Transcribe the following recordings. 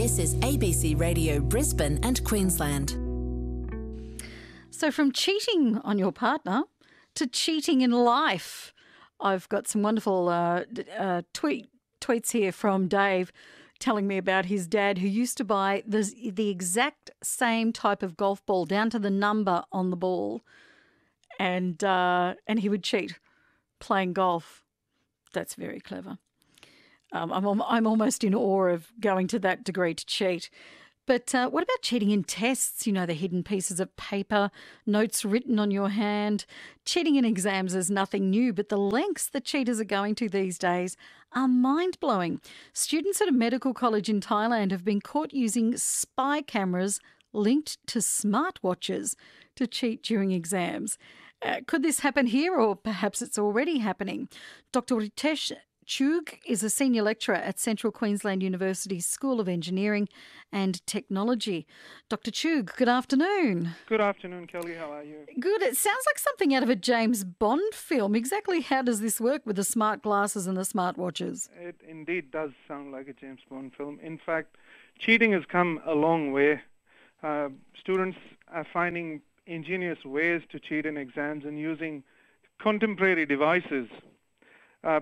This is ABC Radio Brisbane and Queensland. So from cheating on your partner to cheating in life, I've got some wonderful tweets here from Dave telling me about his dad who used to buy the exact same type of golf ball down to the number on the ball, and he would cheat playing golf. That's very clever. I'm almost in awe of going to that degree to cheat. But what about cheating in tests? You know, the hidden pieces of paper, notes written on your hand. Cheating in exams is nothing new, but the lengths that cheaters are going to these days are mind-blowing. Students at a medical college in Thailand have been caught using spy cameras linked to smartwatches to cheat during exams. Could this happen here, or perhaps it's already happening? Dr. Ritesh Chugh is a senior lecturer at Central Queensland University's School of Engineering and Technology. Dr. Chugh, good afternoon. Good afternoon, Kelly. How are you? Good. It sounds like something out of a James Bond film. Exactly how does this work with the smart glasses and the smart watches? It indeed does sound like a James Bond film. In fact, cheating has come a long way. Students are finding ingenious ways to cheat in exams and using contemporary devices.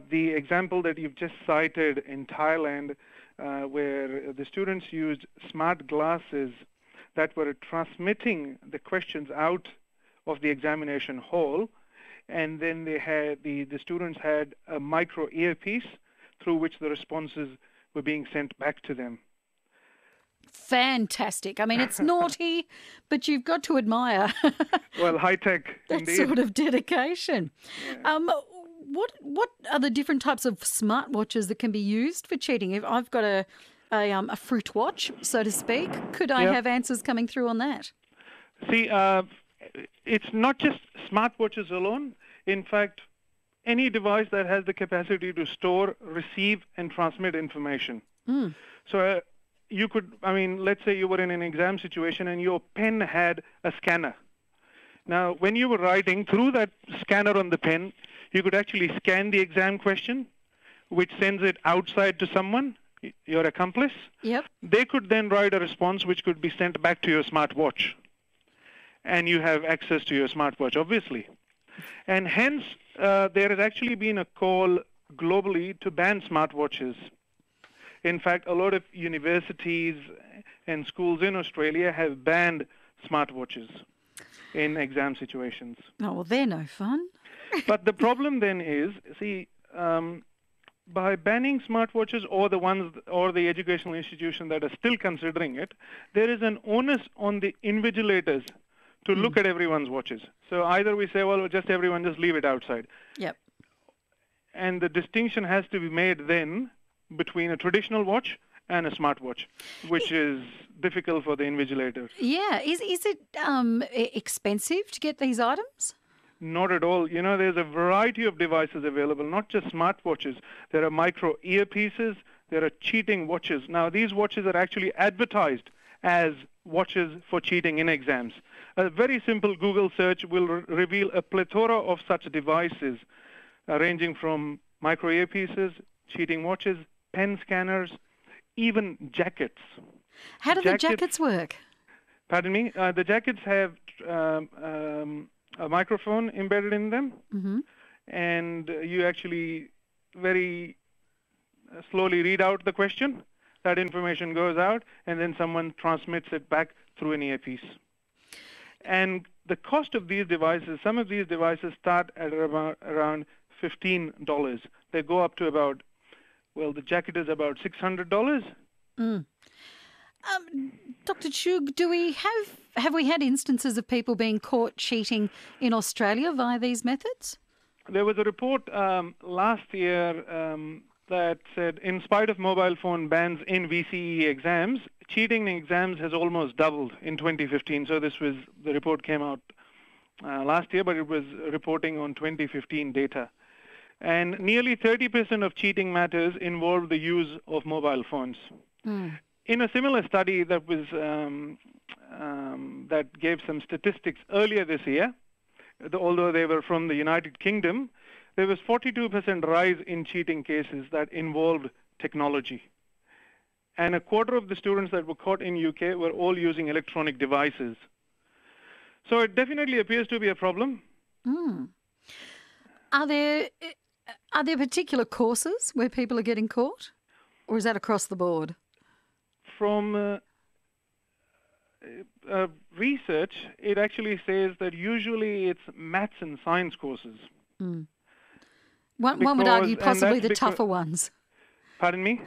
The example that you've just cited in Thailand, where the students used smart glasses that were transmitting the questions out of the examination hall, and then they had the students had a micro earpiece through which the responses were being sent back to them. Fantastic. I mean, it's naughty, but you've got to admire. Well, high-tech, that indeed. sort of dedication. Yeah. What are the different types of smartwatches that can be used for cheating? If I've got a fruit watch, so to speak, could I have answers coming through on that? See, it's not just smartwatches alone. In fact, any device that has the capacity to store, receive, and transmit information. So you could, let's say you were in an exam situation and your pen had a scanner. Now, when you were writing through that scanner on the pen, you could actually scan the exam question, which sends it outside to someone, your accomplice. Yep. They could then write a response which could be sent back to your smartwatch. And you have access to your smartwatch, obviously. And hence, there has actually been a call globally to ban smartwatches. In fact, a lot of universities and schools in Australia have banned smartwatches in exam situations. Oh, well, they're no fun. But the problem then is, by banning smartwatches or the educational institution that are still considering it, there is an onus on the invigilators to look at everyone's watches. So either we say, well, just everyone just leave it outside. Yep. And the distinction has to be made then between a traditional watch and a smartwatch, which is difficult for the invigilator. Yeah. Is it expensive to get these items? Not at all. You know, there's a variety of devices available, not just smartwatches. There are micro earpieces. There are cheating watches. Now, these watches are actually advertised as watches for cheating in exams. A very simple Google search will reveal a plethora of such devices, ranging from micro earpieces, cheating watches, pen scanners, even jackets. How do the jackets work? Pardon me? The jackets have a microphone embedded in them, and you actually very slowly read out the question. That information goes out, and then someone transmits it back through an earpiece. And the cost of these devices, some of these devices start at around $15. They go up to about, well, the jacket is about $600. Dr. Chugh, have we had instances of people being caught cheating in Australia via these methods? There was a report last year that said, in spite of mobile phone bans in VCE exams, cheating in exams has almost doubled in 2015. So the report came out last year, but it was reporting on 2015 data. And nearly 30% of cheating matters involve the use of mobile phones. In a similar study that was that gave some statistics earlier this year, although they were from the United Kingdom, there was 42% rise in cheating cases that involved technology. and a quarter of the students that were caught in UK were all using electronic devices. So it definitely appears to be a problem. Are there particular courses where people are getting caught, or is that across the board? From research, it actually says that usually it's maths and science courses. One would argue possibly the tougher ones. Pardon me?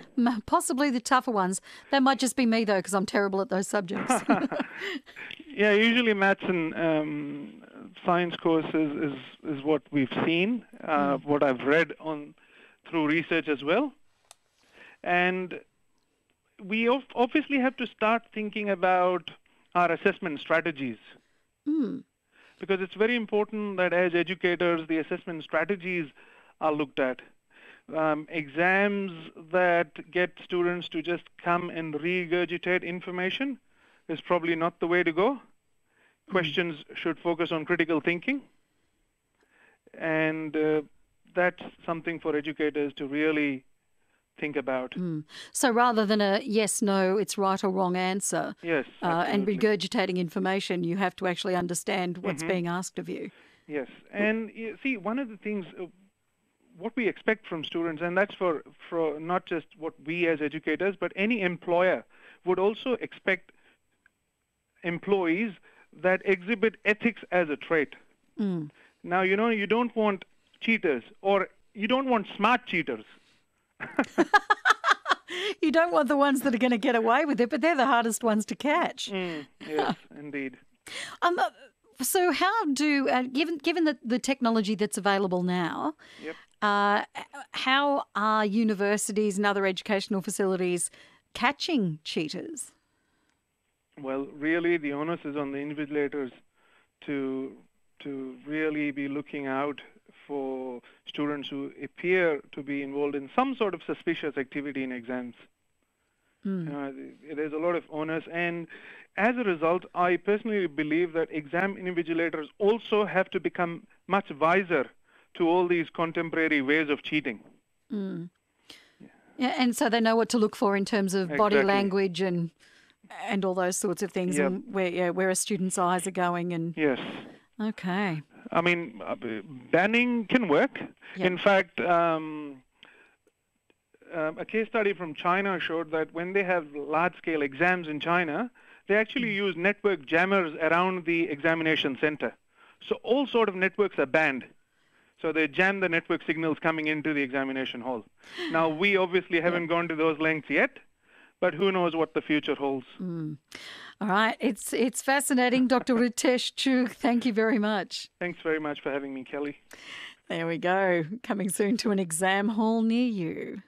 Possibly the tougher ones. That might just be me, though, because I'm terrible at those subjects. Yeah, usually maths and science courses is what we've seen, what I've read through research as well. And we obviously have to start thinking about our assessment strategies. Because it's very important that as educators, the assessment strategies are looked at. Exams that get students to just come and regurgitate information is probably not the way to go. Questions should focus on critical thinking. And that's something for educators to really think about. So rather than a yes, no, it's right or wrong answer, Yes, and absolutely. regurgitating information, you have to actually understand what's being asked of you. Yes, and see, one of the things, what we expect from students, and that's for not just what we as educators, but any employer would also expect employees that exhibit ethics as a trait. Now, you don't want cheaters, or you don't want smart cheaters. You don't want the ones that are going to get away with it, but they're the hardest ones to catch. Yes, indeed. So how do, given the technology that's available now, Yep. how are universities and other educational facilities catching cheaters? Well, really, the onus is on the invigilators to really be looking out for students who appear to be involved in some sort of suspicious activity in exams. There's a lot of onus, and as a result, I personally believe that exam invigilators also have to become much wiser to all these contemporary ways of cheating. Yeah, and so they know what to look for in terms of body Exactly. language and all those sorts of things, Yep. and where a student's eyes are going. And Yes. okay, I mean, banning can work. Yep. In fact, a case study from China showed that when they have large-scale exams in China, they actually use network jammers around the examination center. So all sort of networks are banned. So they jam the network signals coming into the examination hall. Now, we obviously haven't gone to those lengths yet, but who knows what the future holds. all right, it's fascinating, Dr. Ritesh Chugh. Thank you very much. Thanks very much for having me, Kelly. There we go. Coming soon to an exam hall near you.